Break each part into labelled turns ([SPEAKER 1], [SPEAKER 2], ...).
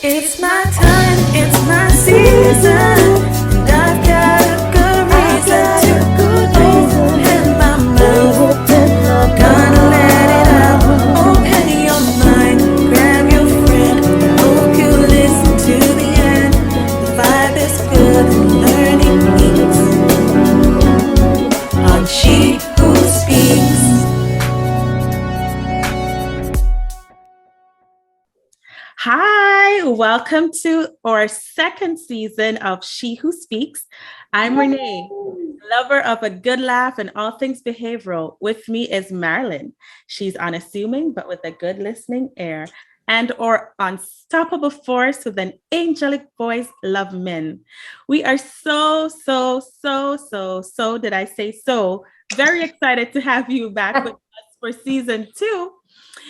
[SPEAKER 1] It's my time, it's my season, and I've got a good reason to open my mouth. Gonna let it out, open your mind, grab your friend. Hope you listen to the end. The vibe is good and learning meets on She Who Speaks.
[SPEAKER 2] Hi, welcome to our second season of She Who Speaks. I'm Renee, lover of a good laugh and all things behavioral. With me is Marilyn. She's unassuming but with a good listening ear, and our unstoppable force with an angelic voice, Love Min. We are so did I say so? Very excited to have you back with us for season 2.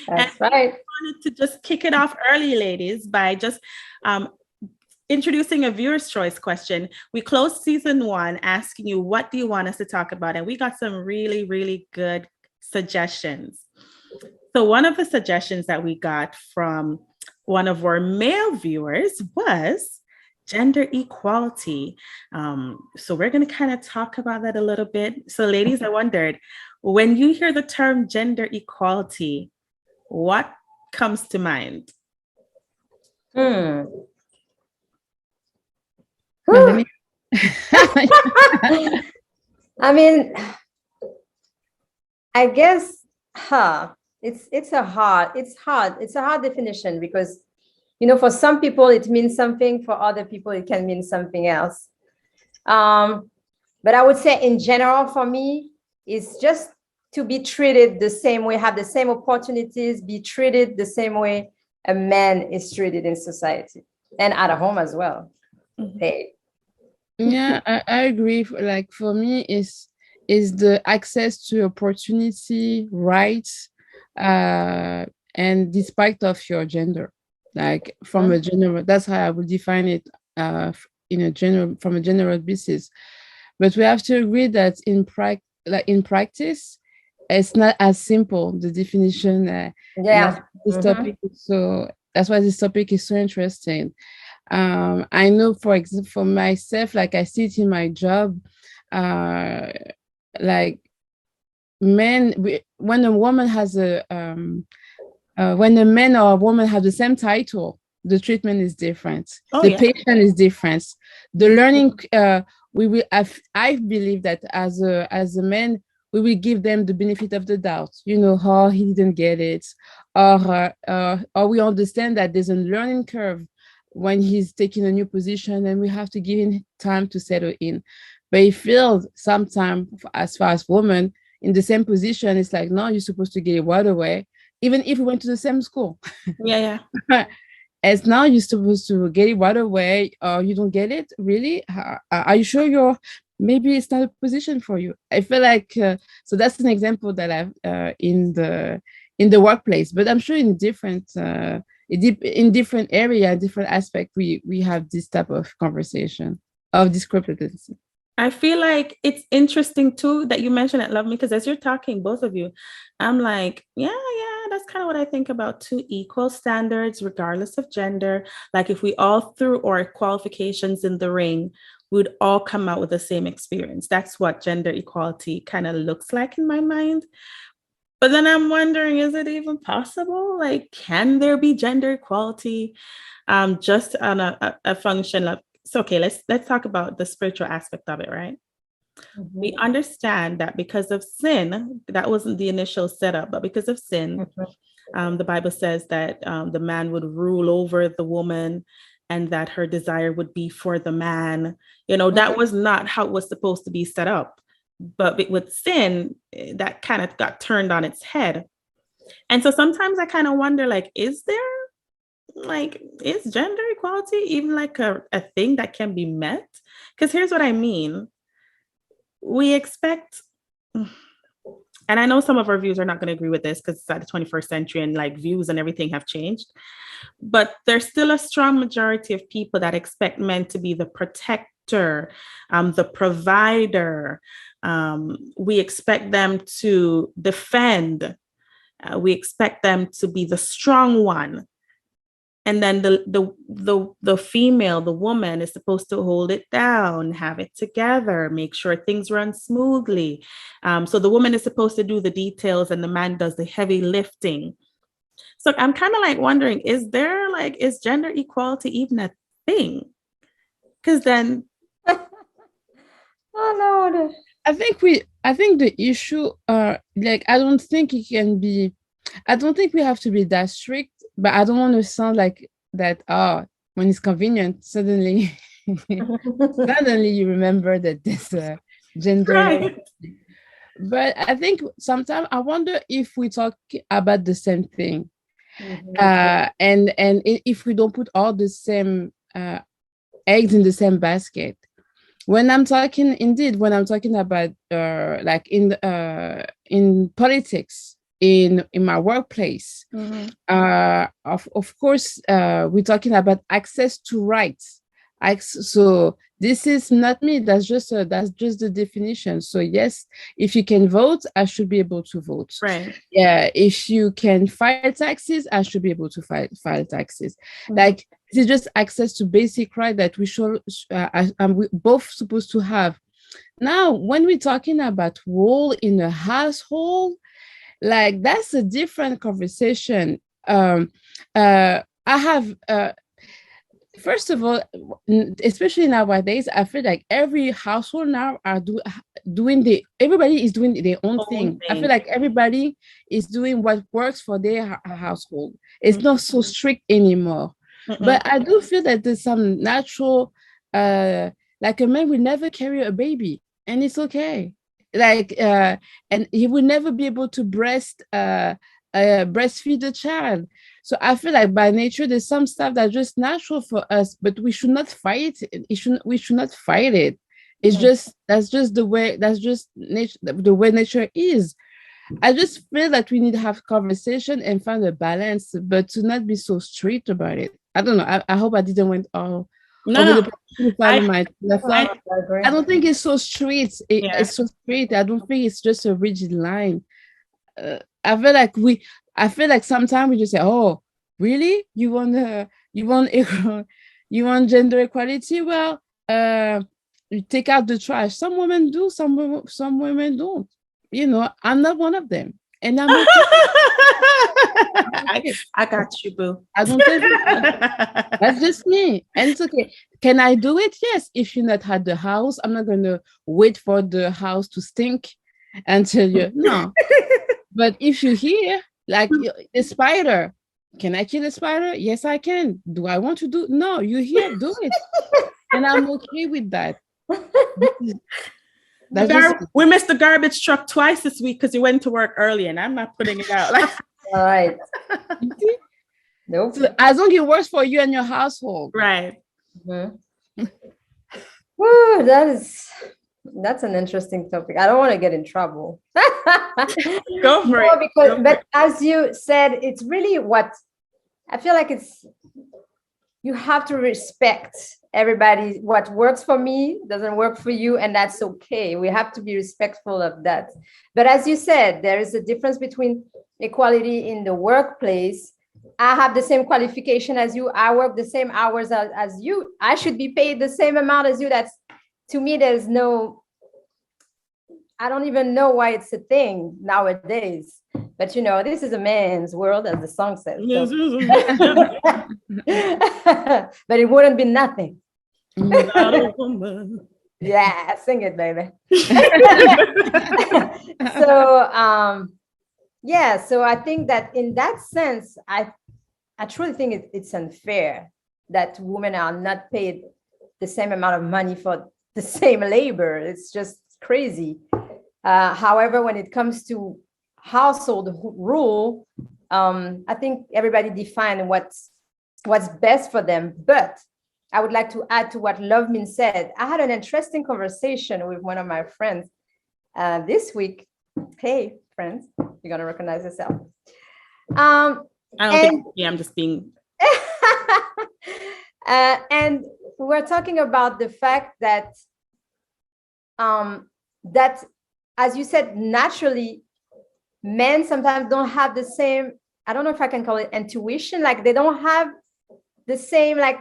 [SPEAKER 2] And
[SPEAKER 3] That's right.
[SPEAKER 2] wanted to just kick it off early, ladies, by just introducing a viewer's choice question. We closed season 1 asking you, what do you want us to talk about? And we got some really good suggestions. So one of the suggestions that we got from one of our male viewers was gender equality. So we're going to kind of talk about that a little bit. So ladies, I wondered, when you hear the term gender equality, what comes to mind?
[SPEAKER 3] I mean, I guess, it's a hard definition because, for some people it means something, for other people it can mean something else. But I would say in general, for me, it's just to be treated the same way, have the same opportunities, be treated the same way a man is treated in society and at home as well.
[SPEAKER 2] Mhm.
[SPEAKER 3] Hey.
[SPEAKER 4] Yeah, I agree. Like for me, is the access to opportunity, rights, and despite of your gender, like from a general. That's how I would define it. From a general basis, but we have to agree that in practice, it's not as simple. The definition.
[SPEAKER 3] Yeah.
[SPEAKER 4] This topic is so. That's why this topic is so interesting. I know, for example, for myself, like I see it in my job, like when a woman has when a man or a woman have the same title, the treatment is different. The patient is different. The learning, I believe that as a man, we will give them the benefit of the doubt. How he didn't get it, or we understand that there's a learning curve when he's taking a new position, and we have to give him time to settle in. But he feels sometimes, as far as women in the same position, it's like, no, you're supposed to get it right away, even if we went to the same school.
[SPEAKER 2] Yeah.
[SPEAKER 4] As now you're supposed to get it right away, or you don't get it, really? Are you sure maybe it's not a position for you? I feel like, so that's an example that I've in the workplace, but I'm sure in different area, different aspect, we have this type of conversation of discrepancy.
[SPEAKER 2] I feel like it's interesting too that you mentioned it, Love Me, because as you're talking, both of you, I'm like, yeah, that's kind of what I think about too. Equal standards, regardless of gender. Like if we all threw our qualifications in the ring, we'd all come out with the same experience. That's what gender equality kind of looks like in my mind. But then I'm wondering, is it even possible? Like, can there be gender equality just on a function of, so okay, let's talk about the spiritual aspect of it, right? Mm-hmm. We understand that because of sin, that wasn't the initial setup, but because of sin, the Bible says that the man would rule over the woman and that her desire would be for the man. That was not how it was supposed to be set up. But with sin, that kind of got turned on its head. And so sometimes I kind of wonder, like, is gender equality even like a thing that can be met? Because here's what I mean. We expect, and I know some of our views are not going to agree with this because it's at the 21st century and like views and everything have changed, but there's still a strong majority of people that expect men to be the protector, the provider. We expect them to defend. We expect them to be the strong one. and then the female, the woman, is supposed to hold it down, have it together, make sure things run smoothly. So the woman is supposed to do the details and the man does the heavy lifting. So I'm kind of like wondering, is gender equality even a thing? Because then
[SPEAKER 3] Oh no.
[SPEAKER 4] I think the issue like I don't think we have to be that strict, but I don't want to sound like that when it's convenient suddenly you remember that this gender.
[SPEAKER 2] right.
[SPEAKER 4] But I think sometimes I wonder if we talk about the same thing. And if we don't put all the same eggs in the same basket. When I'm talking about like in politics, in my workplace, of course we're talking about access to rights. So this is not me, that's just the definition. So yes, if you can vote, I should be able to vote.
[SPEAKER 2] Right.
[SPEAKER 4] Yeah, if you can file taxes, I should be able to file taxes. Like, this is just access to basic right that we should we both supposed to have. Now, when we're talking about role in a household, like that's a different conversation. I have first of all, especially nowadays, I feel like every household now are everybody is doing their own thing. I feel like everybody is doing what works for their household. It's not so strict anymore. But I do feel that there's some natural, like a man will never carry a baby, and it's okay. Like, and he will never be able to breastfeed a child. So I feel like by nature, there's some stuff that's just natural for us, but we should not fight it. We should not fight it. It's just, that's just the way nature is. I just feel that we need to have conversation and find a balance, but to not be so strict about it. I don't know. I hope I didn't went all over the I don't think it's so strict. It's so strict. I don't think it's just a rigid line. I feel like sometimes we just say, "Oh, really? You want gender equality? Well, you take out the trash." Some women do, some women don't. You know, I'm not one of them, and I'm okay.
[SPEAKER 2] I got you, boo.
[SPEAKER 4] I don't think that's just me, and it's okay. Can I do it? Yes. If you're not at the house, I'm not going to wait for the house to stink until you. No. But if you're here, like a spider, can I kill a spider? Yes, I can. Do I want to do? No, you're here, do it. And I'm okay with that.
[SPEAKER 2] We missed the garbage truck twice this week because you went to work early, and I'm not putting it out.
[SPEAKER 3] All right. Nope.
[SPEAKER 4] So as long as it works for you and your household.
[SPEAKER 2] Right.
[SPEAKER 3] Woo, that's an interesting topic. I don't want to get in trouble.
[SPEAKER 2] Go for it.
[SPEAKER 3] But as you said, it's really what I feel like you have to respect everybody. What works for me doesn't work for you, and that's okay. We have to be respectful of that. But as you said, there is a difference between equality in the workplace. I have the same qualification as you. I work the same hours as you. I should be paid the same amount as you. That's, to me, I don't even know why it's a thing nowadays. But, this is a man's world, as the song says. So. But it wouldn't be nothing. Yeah, sing it, baby. So I think that in that sense, I truly think it's unfair that women are not paid the same amount of money for the same labor. It's just crazy. However, when it comes to household rule, I think everybody define what's best for them. But I would like to add to what Lovemin said. I had an interesting conversation with one of my friends this week. Hey, friends, you're gonna recognize yourself.
[SPEAKER 2] I'm just being.
[SPEAKER 3] And we're talking about the fact that that, as you said, naturally, men sometimes don't have the same, I don't know if I can call it intuition, like they don't have the same like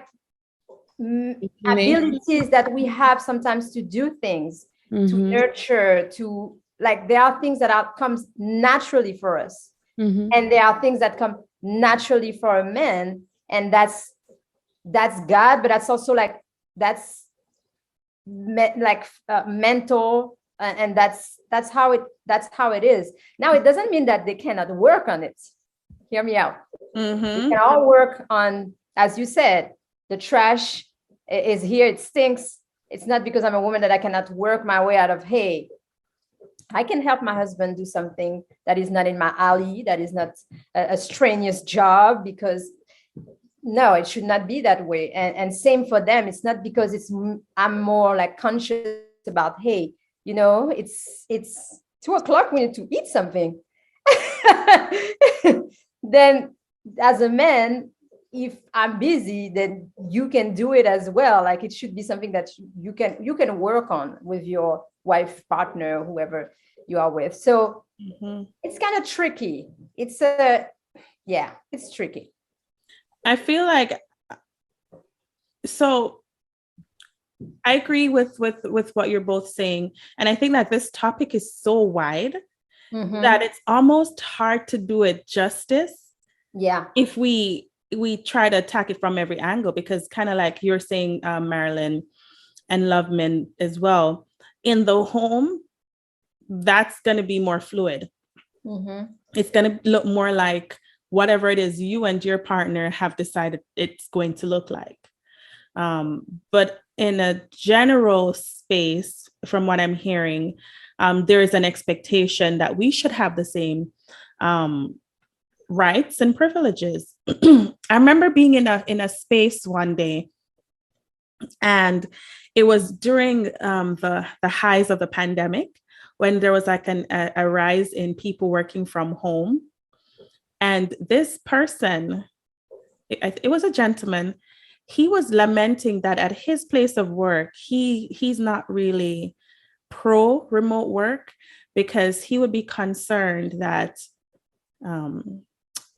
[SPEAKER 3] abilities that we have sometimes to do things, to nurture, to like, there are things that comes naturally for us, and there are things that come naturally for a man, and that's God, but that's also like mental, and that's how it is. Now, it doesn't mean that they cannot work on it. Hear me out. We can all work on, as you said, the trash is here, it stinks. It's not because I'm a woman that I cannot work my way out of, hey, I can help my husband do something that is not in my alley, that is not a strenuous job, because no, it should not be that way. And same for them. It's not because I'm more like conscious about, hey, you know, it's 2:00, we need to eat something. Then as a man, if I'm busy, then you can do it as well. Like, it should be something that you can work on with your wife, partner, whoever you are with. So it's kind of tricky. It's tricky.
[SPEAKER 2] I feel like, so I agree with what you're both saying. And I think that this topic is so wide that it's almost hard to do it justice.
[SPEAKER 3] Yeah.
[SPEAKER 2] If we try to attack it from every angle, because kind of like you're saying, Marilyn and Loveman as well, in the home, that's going to be more fluid. It's going to look more like whatever it is you and your partner have decided it's going to look like. But in a general space, from what I'm hearing, there is an expectation that we should have the same rights and privileges. I remember being in a space one day, and it was during the highs of the pandemic, when there was like a rise in people working from home. And this person, it was a gentleman, he was lamenting that at his place of work, he's not really pro remote work, because he would be concerned that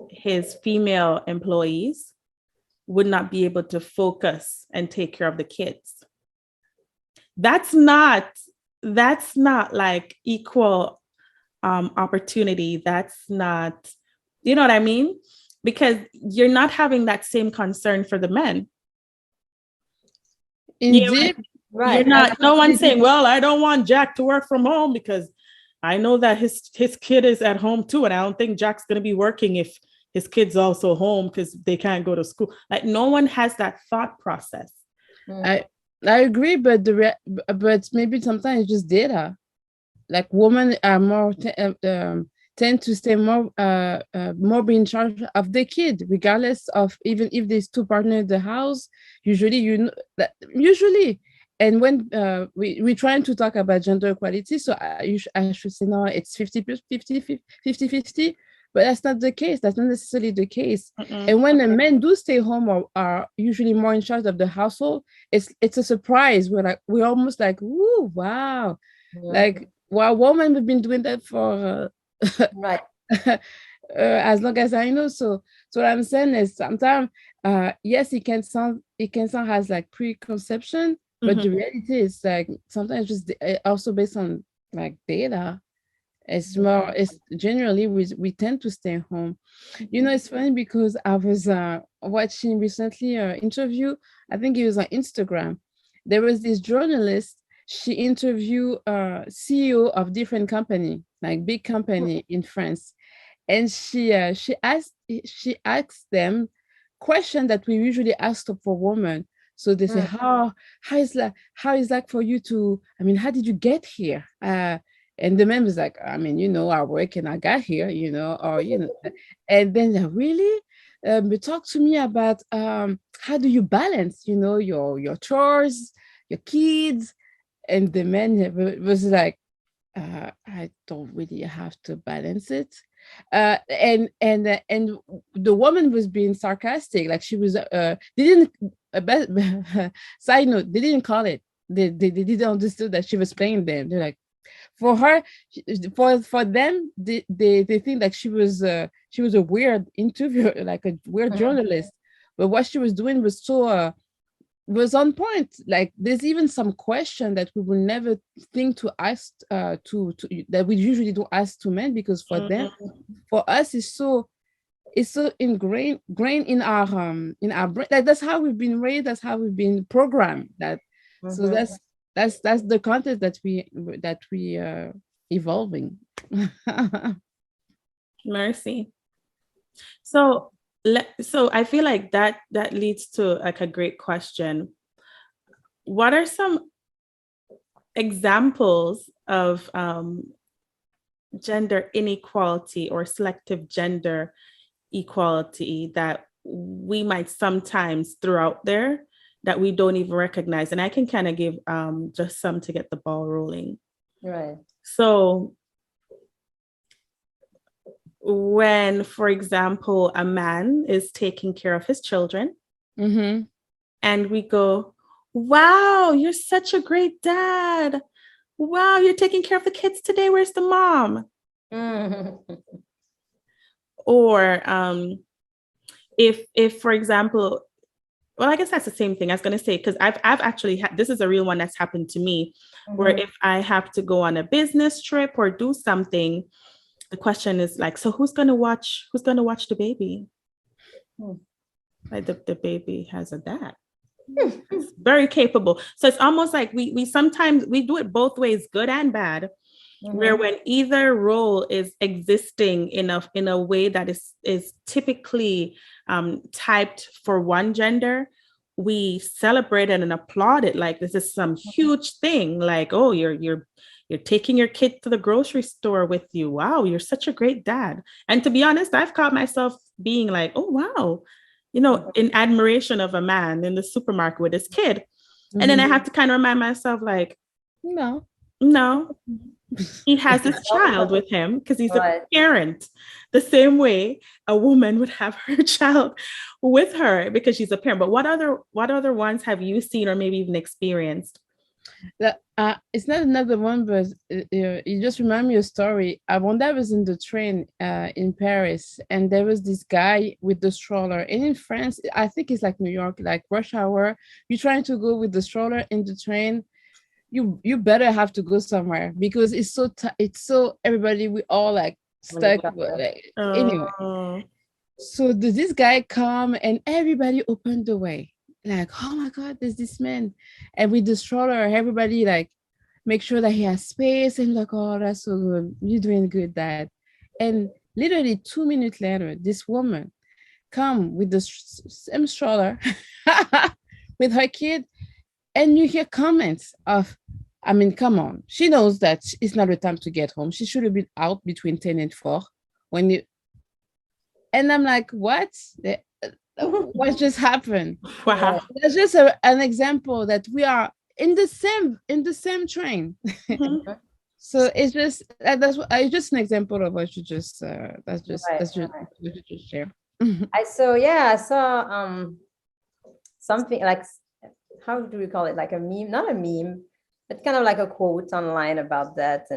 [SPEAKER 2] his female employees would not be able to focus and take care of the kids. That's not like equal opportunity. That's not, you know what I mean? Because you're not having that same concern for the men.
[SPEAKER 4] Indeed.
[SPEAKER 3] Right.
[SPEAKER 2] You're not, no one's saying, well, I don't want Jack to work from home because I know that his kid is at home too. And I don't think Jack's going to be working if his kid's also home because they can't go to school. Like, no one has that thought process.
[SPEAKER 4] I agree, but but maybe sometimes it's just data. Like, women are more tend to stay more be in charge of the kid, regardless of, even if there's two partners in the house. Usually, and when we're trying to talk about gender equality, so I should say no, it's 50-50, but that's not the case. That's not necessarily the case. And when the men do stay home or are usually more in charge of the household, it's a surprise. We're almost like, ooh, wow. Like, well, women have been doing that for
[SPEAKER 3] right.
[SPEAKER 4] As long as I know. So what I'm saying is, sometimes yes, it can sound as like preconception, but the reality is, like, sometimes just also based on like data. It's generally we tend to stay home. You know, it's funny because I was watching recently an interview. I think it was on Instagram. There was this journalist. She interviewed CEO of different company, like big company in France, and she asked them question that we usually ask for women. So they say, how is that for you to? I mean, how did you get here? And the man was like, I mean, I work and I got here, or, and then really talk to me about how do you balance, your chores, your kids. And the man was like, I don't really have to balance it. And the woman was being sarcastic, like she was, side note, they didn't call it. They didn't understand that she was playing them. They're like, for her, for them, they think that she was a weird interviewer, like a weird journalist. but what she was doing was so was on point. Like there's even some question that we will never think to ask to that we usually don't ask to men, because for them, for us, it's so ingrained in our brain. Like that's how we've been raised, that's how we've been programmed. So that's the content that we evolving.
[SPEAKER 2] Mercy. So I feel like that leads to like a great question. What are some examples of gender inequality or selective gender equality that we might sometimes throw out there that we don't even recognize? And I can kind of give just some to get the ball rolling.
[SPEAKER 3] Right.
[SPEAKER 2] So when, for example, a man is taking care of his children, and we go, wow, you're such a great dad. Wow, you're taking care of the kids today. Where's the mom? Or if, for example, well, I guess that's the same thing I was going to say, because I've actually had, this is a real one that's happened to me, where if I have to go on a business trip or do something, the question is like, so who's going to watch the baby? Like the baby has a dad. It's very capable. So it's almost like we sometimes we do it both ways, good and bad, where when either role is existing in a way that is typically typed for one gender, we celebrate it and applaud it like this is some huge thing. Like, oh, you're taking your kid to the grocery store with you. Wow, you're such a great dad. And to be honest, I've caught myself being like, oh, wow, in admiration of a man in the supermarket with his kid. And then I have to kind of remind myself like, no, he has this child with him because he's a parent, the same way a woman would have her child with her because she's a parent. But what other ones have you seen or maybe even experienced?
[SPEAKER 4] It's not another one, but you just remind me of a story. One day I was in the train in Paris, and there was this guy with the stroller. And in France, I think it's like New York, like rush hour, you're trying to go with the stroller in the train, you better have to go somewhere because it's so everybody, we all like stuck anyway. So this guy come and everybody opened the way. Like, oh my God, there's this man. And with the stroller, everybody like make sure that he has space, and like, oh, that's so good. You're doing good, Dad. And literally 2 minutes later, this woman come with the same stroller with her kid, and you hear comments of, I mean, come on. She knows that it's not the time to get home. She should have been out between 10 and 4 and I'm like, what? What just happened?
[SPEAKER 2] Wow.
[SPEAKER 4] That's just an example that we are in the same train. So it's just it's just an example of what you just what you just share.
[SPEAKER 3] I saw something like, how do we call it, like a meme, not a meme, but kind of like a quote online about that,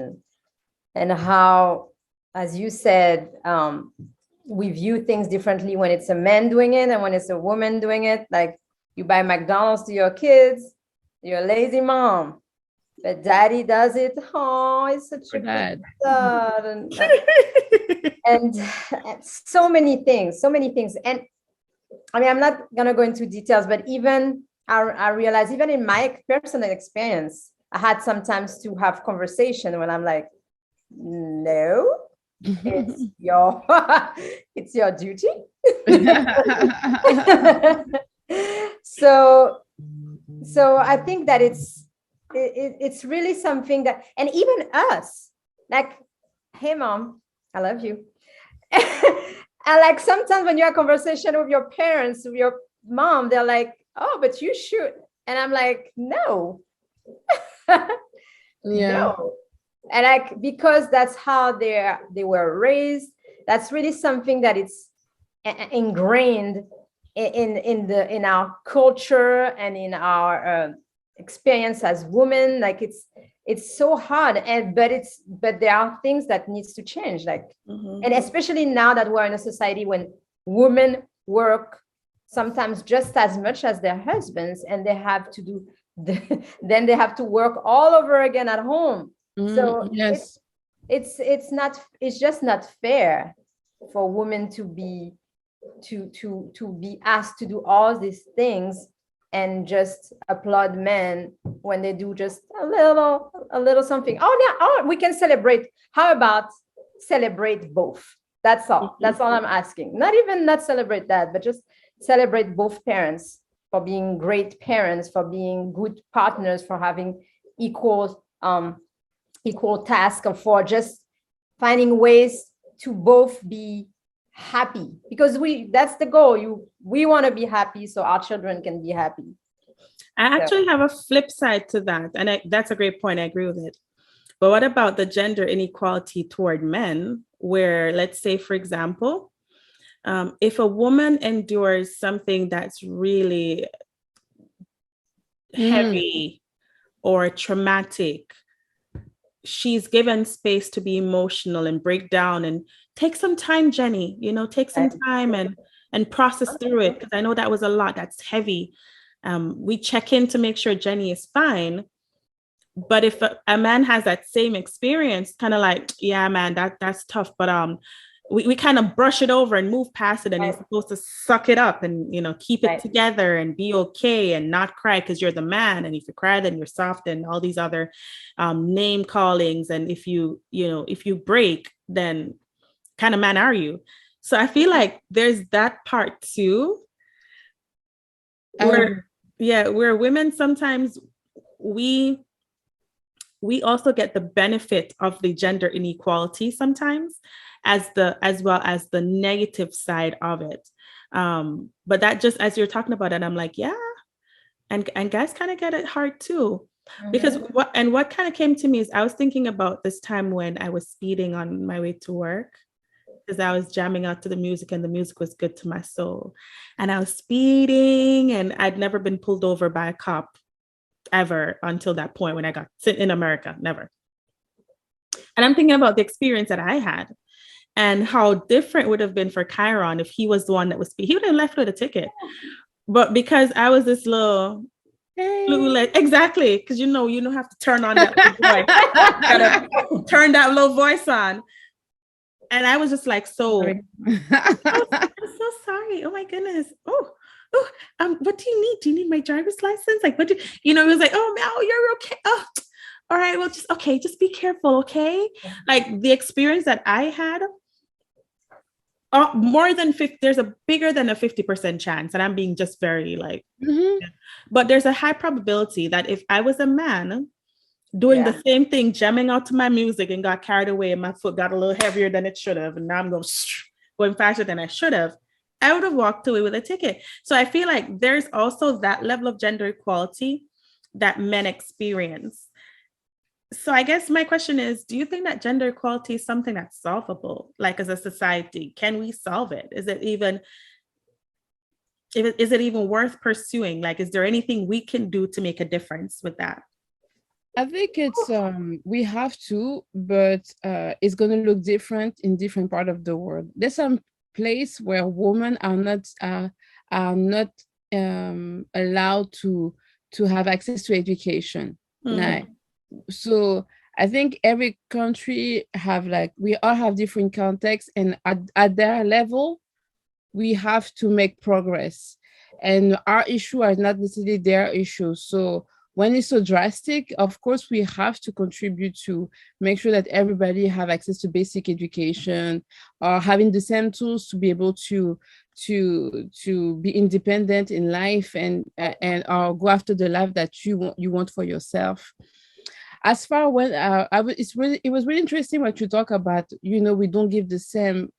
[SPEAKER 3] and how, as you said, we view things differently when it's a man doing it and when it's a woman doing it. Like, you buy McDonald's to your kids, you're a lazy mom, but daddy does it. Oh, it's such a good dad. And so many things. And I mean, I'm not gonna go into details, but even I realize, even in my personal experience, I had sometimes to have conversation when I'm like, no, it's your duty. So I think that it's really something that, and even us, like, hey mom, I love you. And like sometimes when you have conversation with your parents, with your mom, they're like, oh, but you should. And I'm like, no. No. And like, because that's how they were raised, that's really something that it's ingrained in our culture and in our experience as women. Like, it's so hard, but there are things that needs to change, like, and especially now that we're in a society when women work sometimes just as much as their husbands, and they have to do then they have to work all over again at home. So
[SPEAKER 4] yes,
[SPEAKER 3] it's just not fair for women to be asked to do all these things and just applaud men when they do just a little something. Oh yeah, oh, we can celebrate. How about celebrate both? That's all. That's all I'm asking. Not celebrate that, but just celebrate both parents for being great parents, for being good partners, for having equal task, and for just finding ways to both be happy, because that's the goal. We want to be happy so our children can be happy.
[SPEAKER 2] I actually have a flip side to that, and that's a great point. I agree with it. But what about the gender inequality toward men, where, let's say, for example, if a woman endures something that's really heavy or traumatic, she's given space to be emotional and break down and take some time, Jenny, take some time and process through it. Because I know that was a lot. That's heavy. We check in to make sure Jenny is fine. But if a man has that same experience, kind of like, yeah, man, that's tough. But we kind of brush it over and move past it. And you're supposed to suck it up and, keep it together and be okay and not cry because you're the man. And if you cry, then you're soft, and all these other name callings. And if you break, then kind of man are you? So I feel like there's that part too, where women sometimes we also get the benefit of the gender inequality sometimes, as well as the negative side of it. But that, just as you're talking about it, I'm like, yeah, and guys kind of get it hard too. Because what kind of came to me is I was thinking about this time when I was speeding on my way to work, because I was jamming out to the music and the music was good to my soul. And I was speeding, and I'd never been pulled over by a cop ever until that point when I got in America, never. And I'm thinking about the experience that I had and how different it would have been for Chiron if he was the one that was speeding. He would have left with a ticket. But because I was this little exactly, because you have to turn on that little voice. Gotta turn that little voice on. And I was just like, I'm so sorry. Oh my goodness. What do you need? Do you need my driver's license? Like, it was like, oh no, you're okay. Oh, all right. Well, just be careful. Okay. Like the experience that I had, more than 50, there's a bigger than a 50% chance. And I'm being just very like, but there's a high probability that if I was a man doing the same thing, jamming out to my music and got carried away and my foot got a little heavier than it should have, and now I'm going faster than I should have, I would have walked away with a ticket. So I feel like there's also that level of gender equality that men experience. So I guess my question is, do you think that gender equality is something that's solvable? Like, as a society, can we solve it? Is it even worth pursuing? Like, is there anything we can do to make a difference with that?
[SPEAKER 4] I think it's we have to, but it's going to look different in different parts of the world. There's some place where women are not allowed to have access to education. So I think every country we all have different contexts, and at their level, we have to make progress. And our issue are not necessarily their issues. So when it's so drastic, of course, we have to contribute to make sure that everybody have access to basic education, or having the same tools to be able to be independent in life and or go after the life that you want for yourself. As far when it was really interesting what you talk about. We don't give the same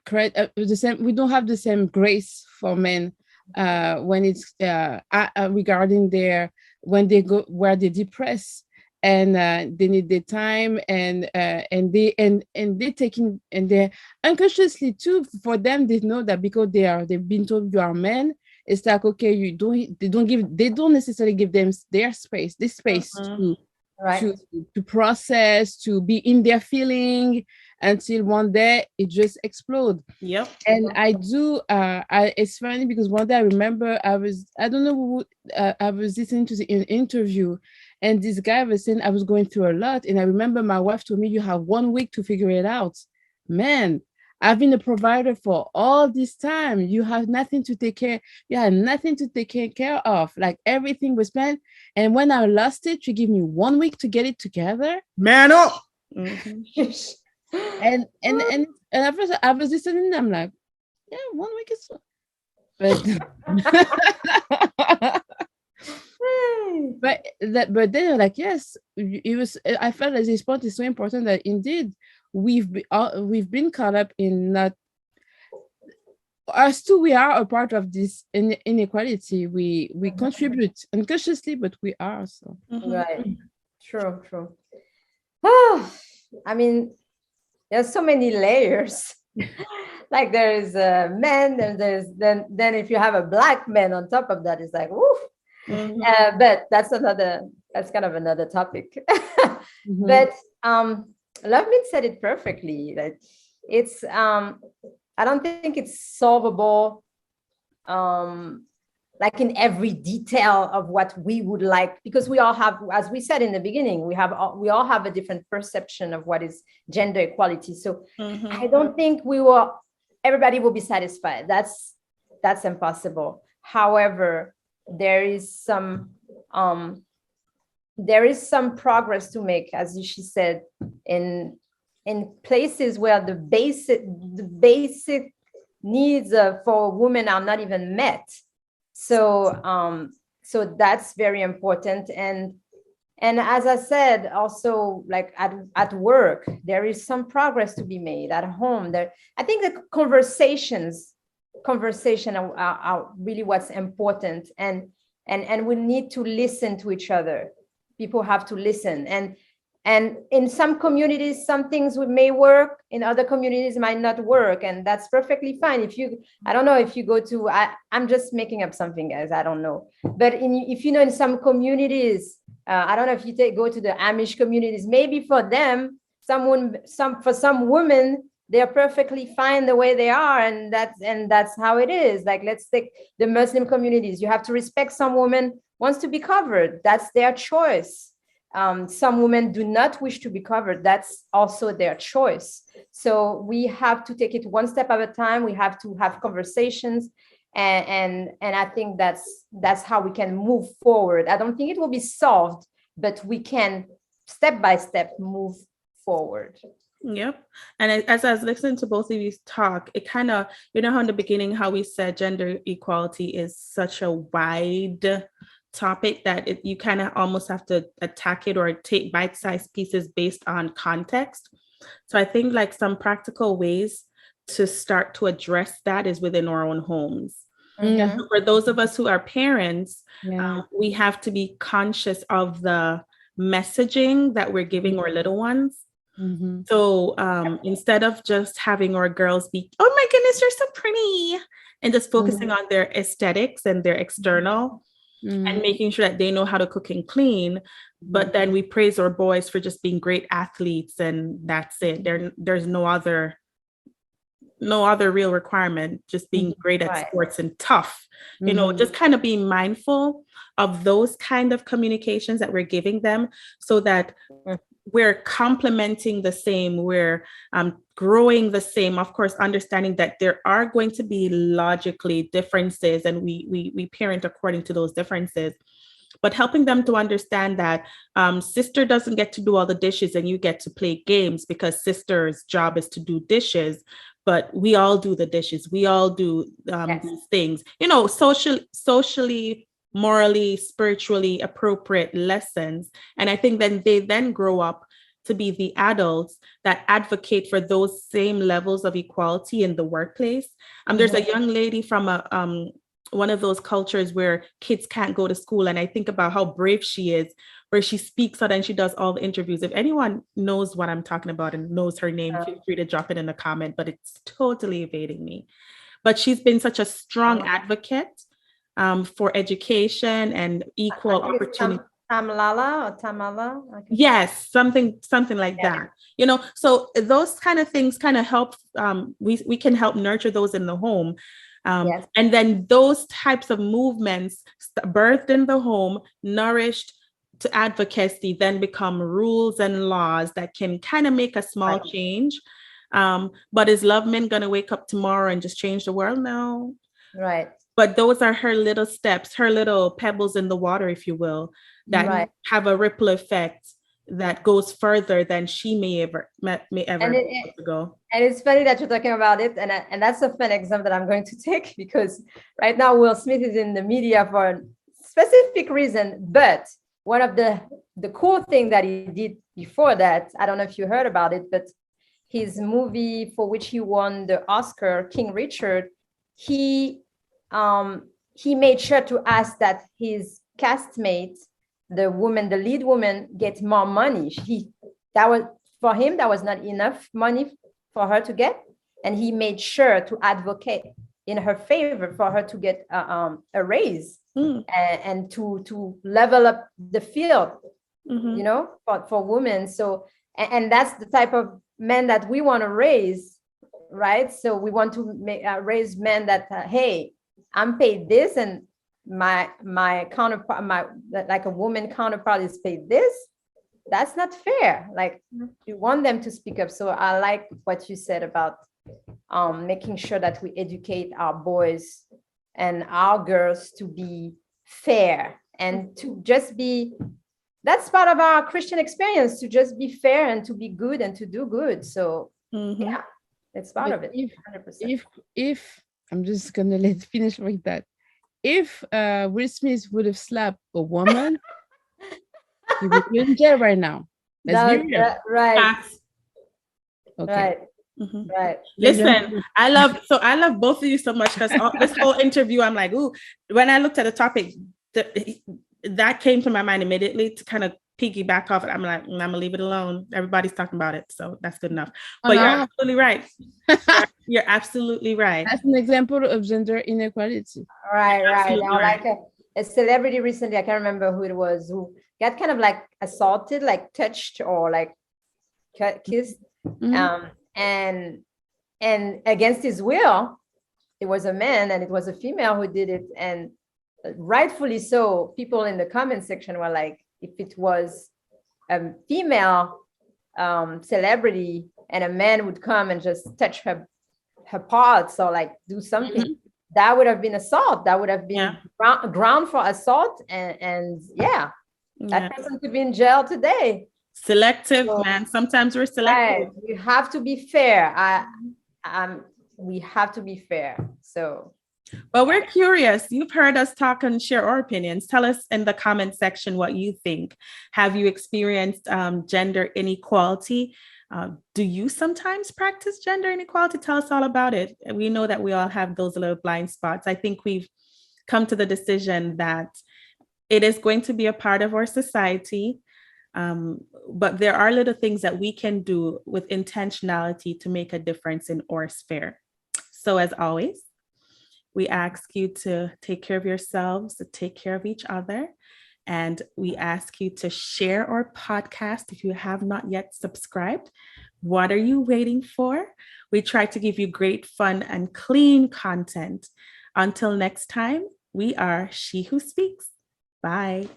[SPEAKER 4] credit, we don't have the same grace for men when it's regarding when they go where they depress and they need their time and they taking, and they're unconsciously too, for them, they know that because they've been told you are men, it's like, okay, they don't necessarily give them their space, to process, to be in their feeling, until one day it just explode.
[SPEAKER 2] Yep.
[SPEAKER 4] And I do it's funny because one day I remember I don't know who, I was listening to an interview, and this guy was saying I was going through a lot, and I remember my wife told me, you have 1 week to figure it out. Man, I've been a provider for all this time. You have nothing to take care. You had nothing to take care of. Like everything was planned. And when I lost it, you give me 1 week to get it together.
[SPEAKER 2] Man up.
[SPEAKER 4] And at first I was listening. I'm like, yeah, 1 week is. But then like, yes, it was. I felt that this point is so important that indeed we've been caught up in not us too. We are a part of this inequality. We contribute unconsciously, but we are so.
[SPEAKER 3] Right. True. Oh, I mean, there's so many layers. Like there is a man, and then if you have a Black man on top of that, it's like, woof. But that's kind of another topic. But Lovemeet said it perfectly. That it's I don't think it's solvable like in every detail of what we would like, because we all have, as we said in the beginning, we all have a different perception of what is gender equality. So I don't think everybody will be satisfied. That's impossible. However, there is some progress to make, as she said, in places where the basic needs for women are not even met. So that's very important. And as I said, also like at work, there is some progress to be made. At home, I think the conversation are really what's important, and we need to listen to each other. People have to listen, and in some communities, some things may work, in other communities might not work, and that's perfectly fine. I don't know if you go to, I'm just making up something, guys, I don't know. But if you know, in some communities, I don't know if you go to the Amish communities, maybe for them, for some women, they're perfectly fine the way they are, and that's how it is. Like, let's take the Muslim communities. You have to respect some women wants to be covered. That's their choice. Some women do not wish to be covered. That's also their choice. So we have to take it one step at a time. We have to have conversations, and I think that's how we can move forward. I don't think it will be solved, but we can step by step move forward.
[SPEAKER 2] Yep. And as I was listening to both of you talk, it kind of, how in the beginning, how we said gender equality is such a wide topic that you kind of almost have to attack it or take bite-sized pieces based on context. So I think like some practical ways to start to address that is within our own homes. Mm-hmm. For those of us who are parents, we have to be conscious of the messaging that we're giving our little ones. Mm-hmm. So instead of just having our girls be, oh my goodness, you're so pretty, and just focusing on their aesthetics and their external, and making sure that they know how to cook and clean, but then we praise our boys for just being great athletes, and that's it. There's no other real requirement, just being great at sports and tough. Just kind of being mindful of those kind of communications that we're giving them, so that we're complementing the same, we're growing the same, of course, understanding that there are going to be logically differences, and we parent according to those differences, but helping them to understand that sister doesn't get to do all the dishes and you get to play games because sister's job is to do dishes, but we all do the dishes, we all do these things, socially, morally, spiritually appropriate lessons. And I think then they grow up to be the adults that advocate for those same levels of equality in the workplace. There's a young lady from one of those cultures where kids can't go to school, and I think about how brave she is, where she speaks out and she does all the interviews. If anyone knows what I'm talking about and knows her name, feel free to drop it in the comment, but it's totally evading me. But she's been such a strong advocate for education and equal opportunity.
[SPEAKER 3] Tamlala or Tamala.
[SPEAKER 2] Yes, something like that. You know, so those kind of things kind of help. We can help nurture those in the home.
[SPEAKER 3] Yes.
[SPEAKER 2] And then those types of movements birthed in the home, nourished to advocacy, then become rules and laws that can kind of make a small change. But is Loveman going to wake up tomorrow and just change the world? No.
[SPEAKER 3] Right.
[SPEAKER 2] But those are her little steps, her little pebbles in the water, if you will, that have a ripple effect that goes further than she may ever go.
[SPEAKER 3] And it's funny that you're talking about it, and that's a fun example that I'm going to take, because right now Will Smith is in the media for a specific reason. But one of the cool thing that he did before that, I don't know if you heard about it, but his movie for which he won the Oscar, King Richard, he made sure to ask that his castmate, the lead woman, get more money. That was not enough money for her to get, and he made sure to advocate in her favor for her to get a raise and to level up the field, you know, for women. So, and that's the type of men that we want to raise, right? So we want to raise men that, hey, I'm paid this, and my counterpart, like a woman counterpart is paid this. That's not fair. Like, you want them to speak up. So I like what you said about making sure that we educate our boys and our girls to be fair and to just be. That's part of our Christian experience, to just be fair and to be good and to do good. So yeah, it's part of it. 100%.
[SPEAKER 4] If I'm just gonna finish with that. If Will Smith would have slapped a woman, he would be in jail right now. Let's be real.
[SPEAKER 3] Right.
[SPEAKER 4] Okay.
[SPEAKER 3] Right. Right.
[SPEAKER 2] Listen, I love both of you so much, because this whole interview, I'm like, ooh, when I looked at the topic, that came to my mind immediately to kind of piggyback off it. I'm like, I'm gonna leave it alone. Everybody's talking about it, so that's good enough. But you're absolutely right. You're absolutely right.
[SPEAKER 4] That's an example of gender inequality.
[SPEAKER 3] Right. Now, like a celebrity recently, I can't remember who it was, who got kind of like assaulted, like touched or like kissed, and against his will. It was a man and it was a female who did it, and rightfully so. People in the comment section were like, if it was a female celebrity and a man would come and just touch her parts or like do something, that would have been assault. That would have been ground for assault, and that person could be in jail today.
[SPEAKER 2] Selective, man. Sometimes we're selective.
[SPEAKER 3] Right. You have to be fair. We have to be fair. So.
[SPEAKER 2] But we're curious. You've heard us talk and share our opinions. Tell us in the comment section what you think. Have you experienced gender inequality? Do you sometimes practice gender inequality? Tell us all about it. We know that we all have those little blind spots. I think we've come to the decision that it is going to be a part of our society. But there are little things that we can do with intentionality to make a difference in our sphere. So as always, we ask you to take care of yourselves, to take care of each other. And we ask you to share our podcast if you have not yet subscribed. What are you waiting for? We try to give you great, fun, and clean content. Until next time, we are She Who Speaks. Bye.